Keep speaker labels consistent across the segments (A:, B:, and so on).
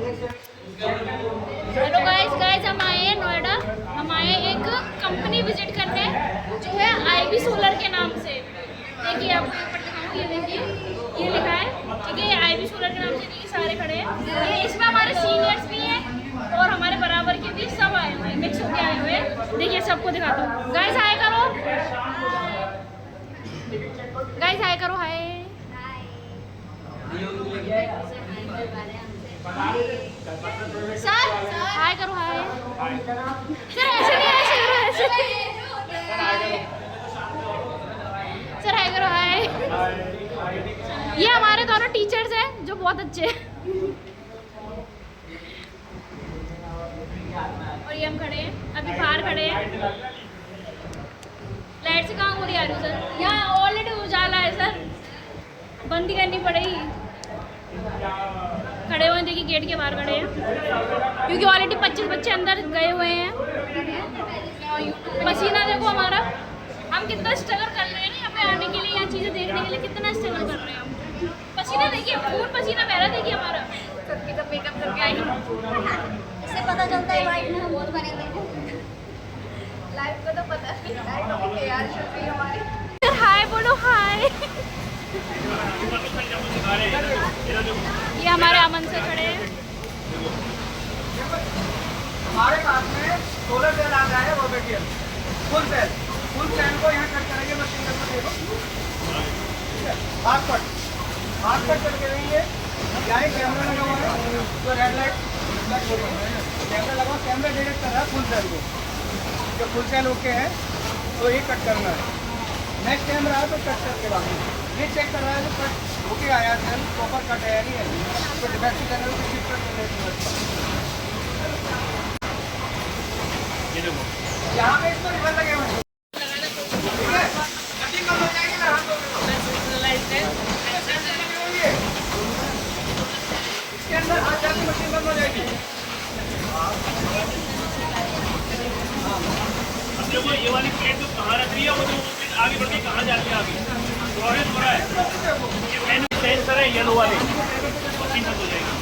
A: Hello guys हम आए हैं नोएडा। हम आए एक कंपनी विजिट करने जो है आईबी सोलर के नाम से। देखिए आपको ऊपर दिखाऊं, ये देखिए ये लिखा है, ठीक है। ये आईबी सोलर के नाम से देखिए सारे खड़े हैं। ये इसमें हमारे सीनियर्स भी हैं और हमारे बराबर के भी सब आए हुए हैं, मिक्स होके आए हुए हैं। देखिए सबको दिखाता हूँ। गाइस हाय करो, गाइस हाय करो, हाय सर, हाय करो, हाय सर। ऐसे नहीं, ऐसे करो, ऐसे सर, हाय करो, हाय। ये हमारे दोनों टीचर्स हैं जो बहुत अच्छे हैं। और ये हम खड़े हैं, अभी बाहर खड़े हैं। लाइट से कहाँ हो रही है सर? यहाँ ऑलरेडी उजाला है सर, बंद ही करनी पड़ेगी। खड़े हुए हैं, देखिए गेट के बाहर खड़े हैं क्योंकि ऑलरेडी 25 बच्चे अंदर गए हुए हैं। पसीना देखो हमारा, हम कितना स्ट्रगल कर रहे हैं ना यहाँ पे आने के लिए, यहाँ चीज़ें देखने के लिए कितना स्ट्रगल कर रहे हैं हम। पसीना देखिए, खून पसीना बह रहा है, देखिए हमारा सबके तो मेकअप करके आई।
B: इससे पता चलता है लाइफ में हम बहुत बनेंगे। लाइफ को तो पता नहीं, लाइफ अभी तैयार चल रही है हमारी।
A: सर हाय बोलो, हाय। ये हमारे अमन से खड़े हैं।
C: हमारे पास में सोलर सेल आ रहा है, वो देखिए फुल सेल को यहाँ कट करेंगे मशीन को, देखो हाथ कट करके देंगे। यहाँ एक कैमरा लगा हुआ है जो रेड लाइट कैमरा लगा, कैमरा डिटेक्ट कर रहा है फुल सेल को। जो फुल सेल ओके है तो ये कट करना है। नेक्स्ट कैमरा है तो कट करके बाकी ये चेक कर रहा है तो कट ओके आया, सेल प्रॉपर कट है नहीं है तो डिफेक्टिव चैनल को शिफ्ट कर देंगे। यहाँ पे इसको रिबन लगे हुए हैं, ठीक है? कटिंग कम हो जाएगी ना हाथों में, इसके अंदर हाथ जाती मशीन बंद हो जाएगी।
D: देखो ये वाली प्लेट जो कहाँ रख रही है, वो जो प्लेट आगे बढ़ के कहाँ जा रही है, आगे ऑरेंज हो रहा है। ये मेन सेंसर है येलो वाले, मशीन बंद हो जाएगी।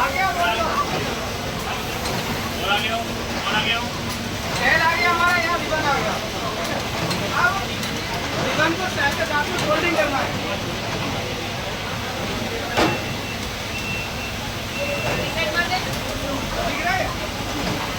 C: आगे आओ,
D: और आगे आओ, और आगे आओ।
C: सेल आ गया हमारा, यहाँ रिबन आ गया। अब रिबन को सेल के साथ में फोल्डिंग करना है। दिख रहा है?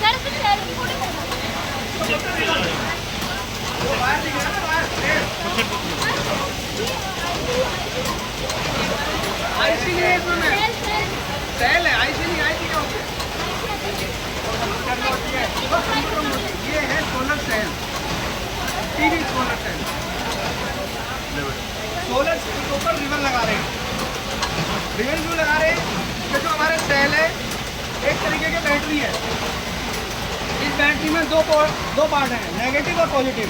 A: सर इसमें सेल रिकॉर्डिंग करना है।
C: वो बाहर दिख रहा है ना, बाहर आईसी नहीं है इसमें, सेल है, आईसी नहीं, आईसी क्या होती है? ये है solar cell, TV solar cell. Solar cell के ऊपर रिबन लगा रहे हैं। रिबन क्यों लगा रहे हैं? कि जो हमारे सेल है एक तरीके की बैटरी है। इस बैटरी में दो पार्ट हैं, नेगेटिव और पॉजिटिव।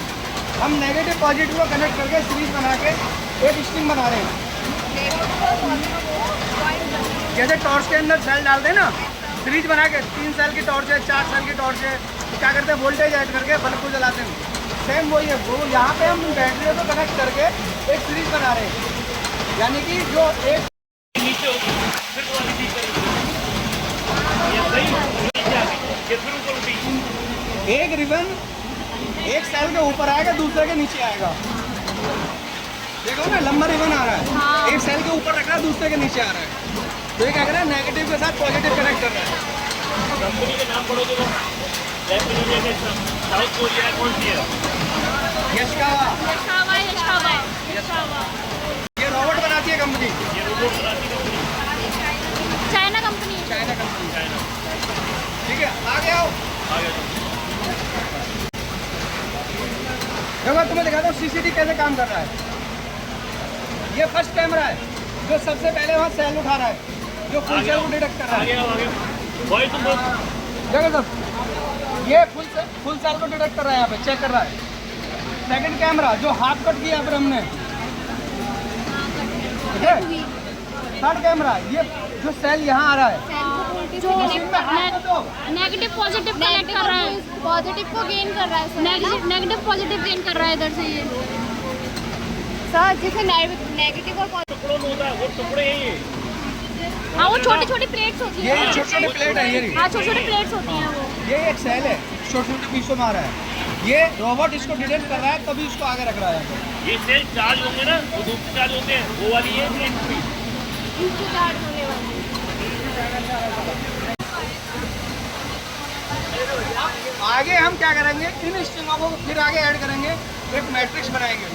C: हम नेगेटिव पॉजिटिव को कनेक्ट करके सीरीज बना के एक स्ट्रिंग बना रहे हैं। जैसे टॉर्च के अंदर सेल डालते हैं ना, सीरीज बना के 3 सेल की टॉर्च है, 4 सेल की टॉर्च है, क्या करते हैं वोल्टेज ऐड करके बल्ब को जलाते हैं। सेम वही है, वो यहाँ पे हम बैटरियों को कनेक्ट करके एक सीरीज बना रहे हैं। यानी कि जो एक
D: नीचे होगी फिर वो वाली ठीक करेंगे, ये सही नीचे आ गई, ये फिर ऊपर उठी।
C: एक रिबन एक सेल के ऊपर आएगा, दूसरे के नीचे आएगा। देखो ना, लंबा रिबन आ रहा है, एक सेल के ऊपर रख रहा है, दूसरे के नीचे आ रहा है। तो ये क्या कर रहा है, नेगेटिव के साथ पॉजिटिव कनेक्ट कर रहा है।
D: कंपनी के नाम पढ़ोगे तो साउथ कोरिया कौन सी है?
C: यशकावा,
A: यशावा
C: ये रोबोट बनाती है कंपनी,
D: ये रोबोट बनाती company,
A: China company.
C: China company.
D: China.
C: ठीक है, आगे आओ।
D: आगे
C: जब मैं तुम्हें दिखाता हूँ सीसीटीवी कैसे काम कर रहा है। ये फर्स्ट कैमरा है जो सबसे पहले वहाँ सेल उठा रहा है, जो फुल सेल को डिटेक्ट कर रहा है।
D: आगे आओ, आगे वॉइस तुम बोल।
C: जगह सब ये फुल सेल को डिटेक्ट कर रहा है, यहाँ पे चेक कर रहा है। सेकंड कैमरा जो हाथ कट किया फिर हमने, ठीक है। थर्ड कैमरा ये जो सेल यहाँ आ रहा है,
A: जो नेगेटिव पॉजिटिव कनेक्ट कर रहा है,
B: पॉजिटिव को गेन कर रहा है सर,
A: नेगेटिव पॉजिटिव गेन कर रहा है इधर से। ये
B: सर जैसे नेगेटिव और
D: टुकड़ों में होता है वो टुकड़े हैं ये
A: हाँ वो छोटी छोटी प्लेट्स होती
C: ये
A: है।
C: छोटी छोटी प्लेट है ये रही।
A: हाँ छोटी छोटी प्लेट्स होती हैं वो।
C: ये एक सेल है, छोटे छोटे पीसों में आ रहा है। ये रोबोट इसको डिटेक्ट कर रहा है, तभी उसको आगे रख रहा है।
D: ये सेल चार्ज होंगे ना, वो धूप से चार्ज होते हैं, वो वाली है।
A: इससे चार्ज होने वाली।
C: आगे हम क्या करेंगे, इन स्ट्रिंगों को फिर आगे ऐड करेंगे, एक मैट्रिक्स बनाएंगे।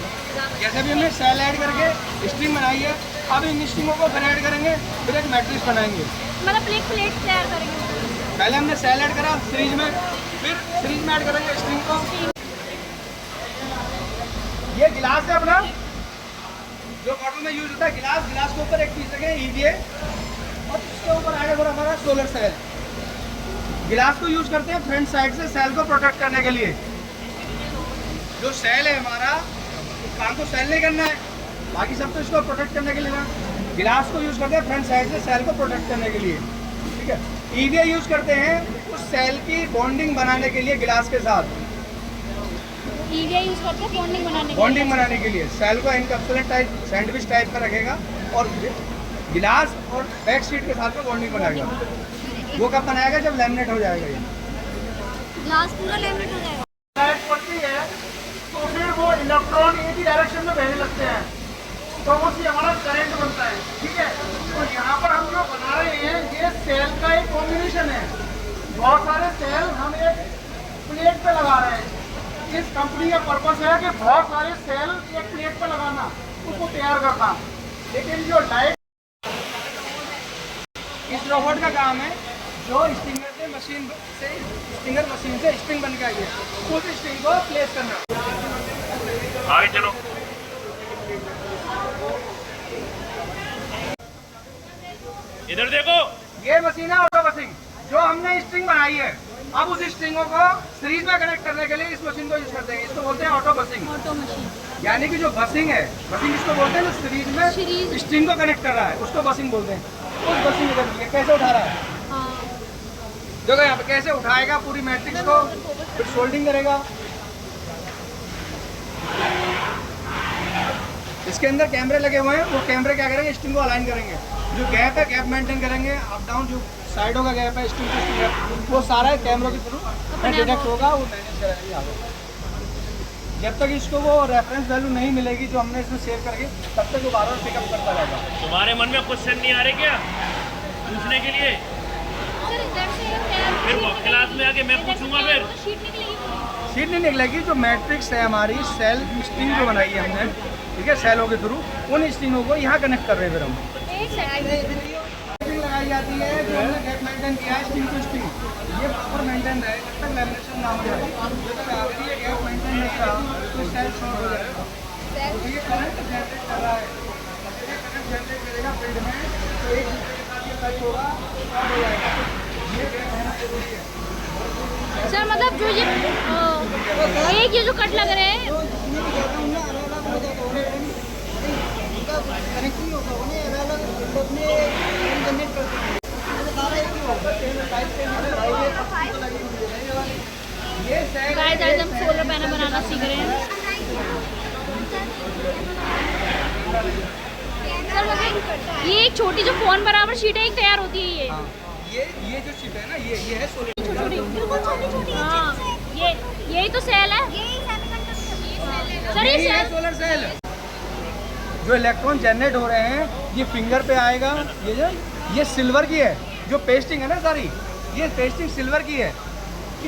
C: जैसे भी हमने सेल ऐड करके स्ट्रिंग बनाई है, अब इन स्ट्रिंगों को फिर ऐड करेंगे, फिर एक मैट्रिक्स बनाएंगे।
A: मतलब एक प्लेट तैयार करेंगे।
C: पहले हमने सेल ऐड करा सीरीज में, फिर सीरीज में ऐड करेंगे स्ट्रिंग को। ये गिलास है अपना, जो बॉटल में यूज होता है गिलास। गिलास के ऊपर एक पीस रखें ईवीए, और उसके ऊपर आगे बढ़ा हमारा सोलर सेल। गिलास को यूज करते हैं फ्रंट साइड से सेल को प्रोटेक्ट करने के लिए। जो सेल है हमारा, काम तो सेल नहीं करना है, बाकी सब तो इसको प्रोटेक्ट करने के लिए ना। गिलास को यूज करते हैं फ्रंट साइड से सेल को प्रोटेक्ट करने के लिए, ठीक है। ईवीए यूज करते हैं उस सेल की बॉन्डिंग बनाने के लिए गिलास के साथ।
A: ईवीए यूज करते हैं
C: बॉन्डिंग बनाने के लिए सेल को इनकैप्सुलेट टाइप सैंडविच टाइप का रखेगा, और गिलास और बैक शीट के साथ में बॉन्डिंग बनाएगा। वो कब बनाएगा, जब लैमिनेट हो जाएगा। ये
B: ग्लास पूरा लेमिनेट हो जाएगा।
C: लाइट पड़ती है तो फिर वो इलेक्ट्रॉन एक ही डायरेक्शन में बहने लगते हैं, तो उससे हमारा करंट बनता है, ठीक है। तो यहाँ पर हम जो बना रहे हैं, ये सेल का एक कॉम्बिनेशन है। बहुत सारे सेल हम एक प्लेट पे लगा रहे हैं। इस कंपनी का पर्पस है कि बहुत सारे सेल एक प्लेट पे लगाना, उसको तैयार करना। लेकिन जो लाइट, इस रोबोट का काम है जो स्टिंगर से मशीन से स्टिंगर मशीन से स्ट्रिंग बन के आई है, उस स्ट्रिंग को प्लेस करना।
D: आगे चलो। इधर देखो,
C: ये मशीन है ऑटो बसिंग, जो हमने स्ट्रिंग बनाई है। अब उस स्ट्रिंगों को सीरीज में कनेक्ट करने के लिए इस मशीन को यूज करते हैं। इसको बोलते हैं ऑटो बसिंग।
A: Auto machine.
C: यानी कि जो बसिंग है, बसिंग इसको बोलते हैं, जो सीरीज में स्ट्रिंग को कनेक्ट कर रहा है, उसको बसिंग बोलते हैं। उस बसिंग इधर कैसे उठा रहा है,
A: हाँ।
C: देखो यहाँ पे कैसे उठाएगा पूरी मैट्रिक्स को, फिर सोल्डिंग करेगा। इसके अंदर कैमरे लगे हुए हैं, वो कैमरे क्या करेंगे, स्ट्रिंग को अलाइन करेंगे। जो गैप है, गैप मेंटेन करेंगे, अप डाउन जो साइडों का गैप है, स्ट्रिंग टू स्ट्रिंग, वो सारा कैमरों के थ्रू डिटेक्ट होगा, वो मैनेज करेंगे आगे। जब तक इसको वो रेफरेंस वैल्यू नहीं मिलेगी जो हमने इसमें सेव करके, तब तक वो बार-बार पिकअप करता रहेगा।
D: तुम्हारे मन में क्वेश्चन नहीं आ रहे क्या पूछने के लिए?
A: सर इधर से
D: फिर वो क्लास में आके मैं पूछूंगा, फिर
A: शीट निकलेगी।
C: शीट नहीं निकलेगी, जो मैट्रिक्स है हमारी सेल स्ट्रिंग जो बनाई है हमने, ठीक है, सेलों के थ्रू उन स्ट्रिंगों को यहाँ कनेक्ट कर रहे हैं। फिर हम
A: एक सेकंड।
C: लगाई जाती है, जो हमने गैप मेंटेन किया है स्ट्रिंग टू स्ट्रिंग, ये प्रॉपर मेंटेन रहे, जब तक लैमिनेशन ना हो जाए। जब तक अगर ये गैप मेंटेन नहीं रहा तो सेल शॉर्ट हो जाएगा। तो ये करंट जनरेट कर रहा है, ये करंट जनरेट करेगा फील्ड में, तो एक दूसरे के साथ ये टच होगा, शॉर्ट हो जाएगा। ये गैप होना जरूरी है।
A: सर मतलब जो ये एक ये जो कट लग रहे हैं, गाइस आज हम सोलर पैनल बनाना सीख रहे हैं। सर मतलब ये एक छोटी जो फोन बराबर शीट है, एक तैयार होती है
C: ये जो शीट है ना, ये है सोलर।
A: छोटी। हाँ यही तो सेल है सर, ये
C: यही है
A: सेल।
C: Solar cell. जो इलेक्ट्रॉन जनरेट हो रहे हैं, ये फिंगर पे आएगा। ये सिल्वर की है, जो पेस्टिंग है ना सारी, ये पेस्टिंग सिल्वर की है।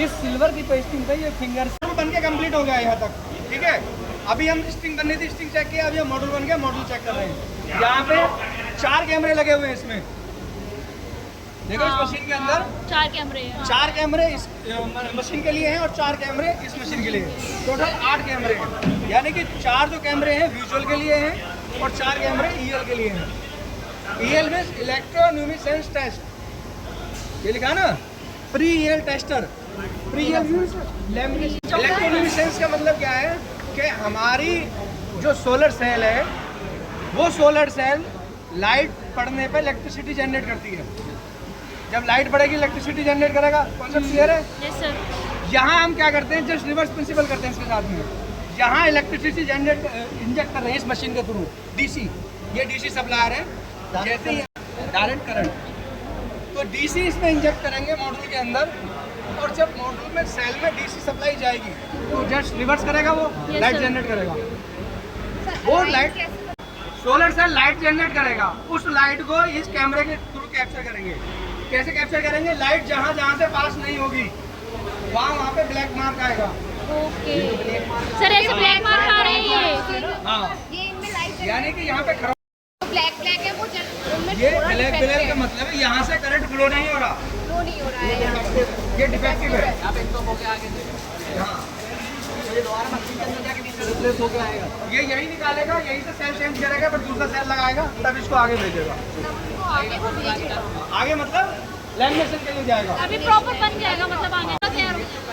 C: इस सिल्वर की पेस्टिंग पे ये फिंगर बन के कंप्लीट हो गया यहाँ तक, ठीक है। अभी हम स्टिंग करनी थी, स्टिंग चेक किया, अभी हम मॉडल बन गया, मॉडल चेक कर रहे हैं। यहाँ पे 4 कैमरे लगे हुए हैं इसमें, देखो। इस मशीन के अंदर
A: 4 कैमरे हैं।
C: 4 कैमरे इस मशीन के लिए हैं और 4 कैमरे इस मशीन के लिए हैं। टोटल 8 कैमरे हैं, यानी कि 4 जो कैमरे हैं विजुअल के लिए हैं और 4 कैमरे ईएल के लिए हैं। ईएल में इलेक्ट्रोल्यूमिनेसेंस टेस्ट, ये लिखा ना, pre EL tester. Pre EL electroluminescence का मतलब क्या है कि हमारी जो सोलर सेल है, वो सोलर सेल लाइट पड़ने पर इलेक्ट्रिसिटी जनरेट करती है। जब लाइट पड़ेगी इलेक्ट्रिसिटी जनरेट करेगा, कॉन्सेप्ट क्लियर है?
A: Yes sir.
C: यहाँ हम क्या करते हैं, जस्ट रिवर्स प्रिंसिपल करते हैं इसके साथ में। यहाँ इलेक्ट्रिसिटी जनरेट इंजेक्ट कर रहे हैं इस मशीन के थ्रू, डीसी। ये डीसी सप्लायर है। जैसे ही डायरेक्ट करंट। तो डीसी इसमें इंजेक्ट करेंगे मॉड्यूल के अंदर, और जब मॉड्यूल में सेल में डीसी सप्लाई जाएगी तो जस्ट रिवर्स करेगा, वो लाइट जनरेट करेगा। वो light solar cell light generate करेगा, उस लाइट को इस कैमरे के थ्रू कैप्चर करेंगे। कैसे कैप्चर करेंगे? लाइट जहाँ जहाँ से पास नहीं होगी वहाँ पे ब्लैक मार्क आएगा।
A: ओके सर, ऐसे ब्लैक मार्क आ रहे हैं
C: हाँ,
B: ये इनमें लाइट
C: यानी कि यहाँ पे
B: ब्लैक है वो
C: ये ब्लैक का मतलब है यहाँ से करंट फ्लो नहीं हो रहा,
B: फ्लो नहीं हो रहा है यहाँ।
C: ये डिफेक्टिव है। ये यही निकालेगा, यही से सेल चेंज करेगा, फिर दूसरा सेल लगाएगा, तब इसको आगे भेजेगा।
B: तो आगे वो भेजेगा।
C: आगे मतलब लैमिनेशन के लिए जाएगा।
A: अभी प्रॉपर बन जाएगा, मतलब आगे का तैयार हो जाएगा।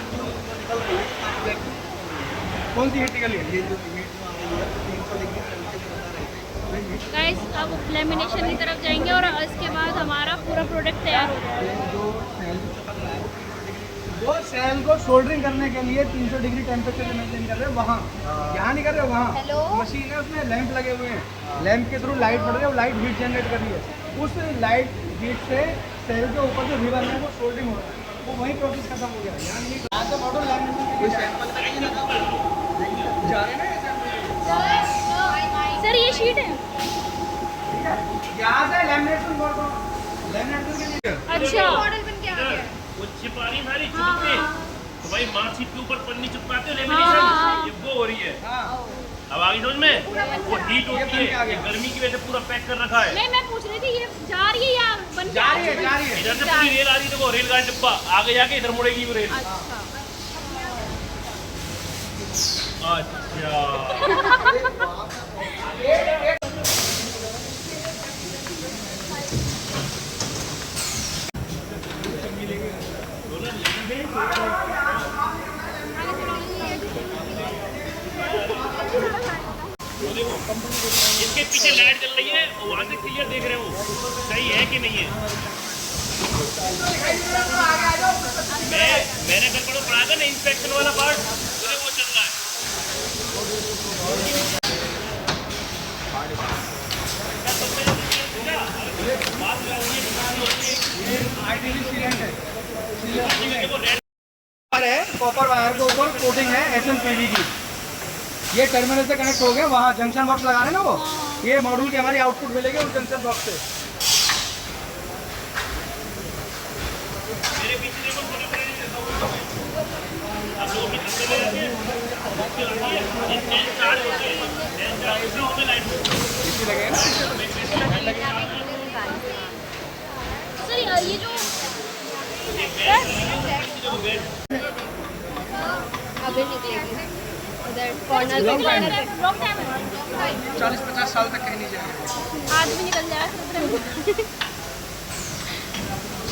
C: कौन सी हीट निकली है?
A: गाइस अब लेमिनेशन की तरफ जाएंगे और इसके बाद हमारा पूरा प्रोडक्ट तैयार हो जाएगा।
C: वो सेल को सोल्डरिंग करने के लिए 300 डिग्री टेम्परेचर से मेंटेन कर रहे हैं वहाँ, यहाँ नहीं कर रहे, वहाँ मशीन है, उसमें लैंप लगे हुए हैं, लैंप के थ्रू लाइट पड़ रही है, वो लाइट हीट जनरेट कर रही है। उस लाइट हीट से सेल के ऊपर जो रिबन है वो सोल्डरिंग हो रहा है, वो वही प्रोसेस खत्म हो गया। यहाँ से मॉडल लैमिनेशन जा रहे हैं ना,
A: सर ये शीट है।
C: यहाँ से लैमिनेशन के लिए
A: अच्छा
B: मॉडल बन के आ गया।
D: वो छिपानी हमारी
A: हाँ,
D: चिपके,
A: हाँ।
D: तो भाई मार्कशीट के ऊपर पन्नी चिपकाते हो
A: हाँ,
D: लेमिनेशन,
A: हाँ।
D: ये वो हो रही है।
C: हाँ,
D: अब आगे समझ में, वो हीट होती है, ये गर्मी की वजह से पूरा पैक कर रखा है।
A: नहीं, मैं पूछ रही थी ये जा रही है या बन के
C: जा
A: आ
C: रही है, जा रही है।
D: इधर से पूरी रेल आ रही है, देखो रेलगाड़ी डिब्बा आगे जाके इधर मुड़ेगी वो रेल।
A: अच्छा
D: अच्छा इसके पीछे लाइट जल रही है और वहां से क्लियर देख रहे हो सही है कि नहीं है। मैंने कल पढ़ा था ना इंस्पेक्शन वाला पार्ट, पूरे वो चल रहा है।
C: कॉपर वायर के ऊपर कोटिंग है SMPV की, ये टर्मिनल से कनेक्ट हो गया, वहाँ जंक्शन बॉक्स लगा रहे हैं ना वो, ये मॉड्यूल की हमारी आउटपुट मिलेगी उस जंक्शन बॉक्स से।
D: मेरे पीछे देखो आप लोग भी चलते रहते हैं,
C: इसी लगे ना
A: सर ये जो
B: अभी निकलेगी उधर कॉर्नर
C: Long time
B: पे।
C: है।
A: लॉन्ग टाइम है,
C: 40-50 साल तक कहीं नहीं जाएगा।
A: आज भी निकल जाएगा।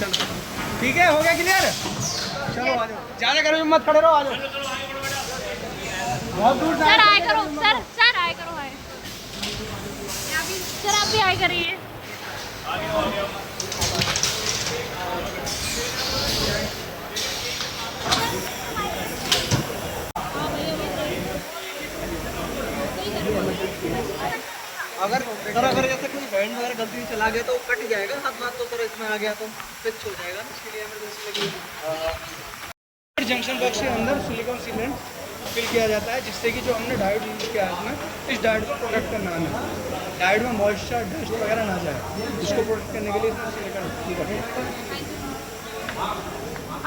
C: चलो ठीक है, हो गया क्लियर। चलो आ जाओ, ज़्यादा करो मत, खड़े रहो, आ जाओ। बहुत दूर
A: सर आए करो, सर आए करो, आए सर, आप भी आए करिए।
C: अगर जैसे कोई बैंड वगैरह गलती से चला गया तो वो कट जाएगा, हाथ तो सर इसमें आ गया तो फिक्स हो जाएगा, इसके लिए इमरजेंसी लगी। जंक्शन बॉक्स के अंदर सिलिकॉन सीलेंट फिल किया जाता है, जिससे कि जो हमने डायोड यूज किया है इसमें, इस डायोड को प्रोटेक्ट करना है, डायोड में मॉइस्चर डस्ट वगैरह ना जाए, इसको प्रोटेक्ट करने के लिए इसमें सिलिकॉन फिल करते हैं।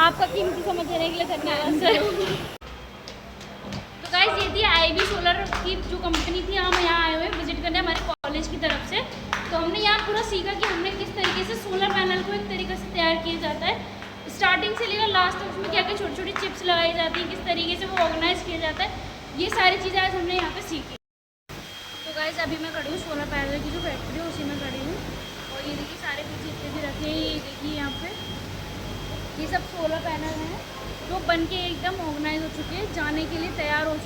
A: आपका कीमती समय देने के लिए धन्यवाद सर। तो गाइस ये थी IB सोलर की जो कंपनी थी, हम यहाँ आए हुए विजिट करने हमारे कॉलेज की तरफ से। तो हमने यहाँ पूरा सीखा कि हमने किस तरीके से सोलर पैनल को एक तरीके से तैयार किया जाता है, स्टार्टिंग से लेकर लास्ट तक उसमें क्या क्या छोटी छोटी चिप्स लगाई जाती हैं, किस तरीके से वो ऑर्गेनाइज किया जाता है, ये सारी चीज़ें आज हमने यहाँ पे सीखी। तो गाइस अभी मैं खड़ी हूँ सोलर पैनल की जो फैक्ट्री है उसी में खड़ी हूँ, और ये देखिए सारे कुछ जितने भी रखे हैं, ये देखिए यहाँ पे ये सब सोलर पैनल हैं जो बन के एकदम ऑर्गेनाइज हो चुके हैं, जाने के लिए तैयार हो चुके हैं।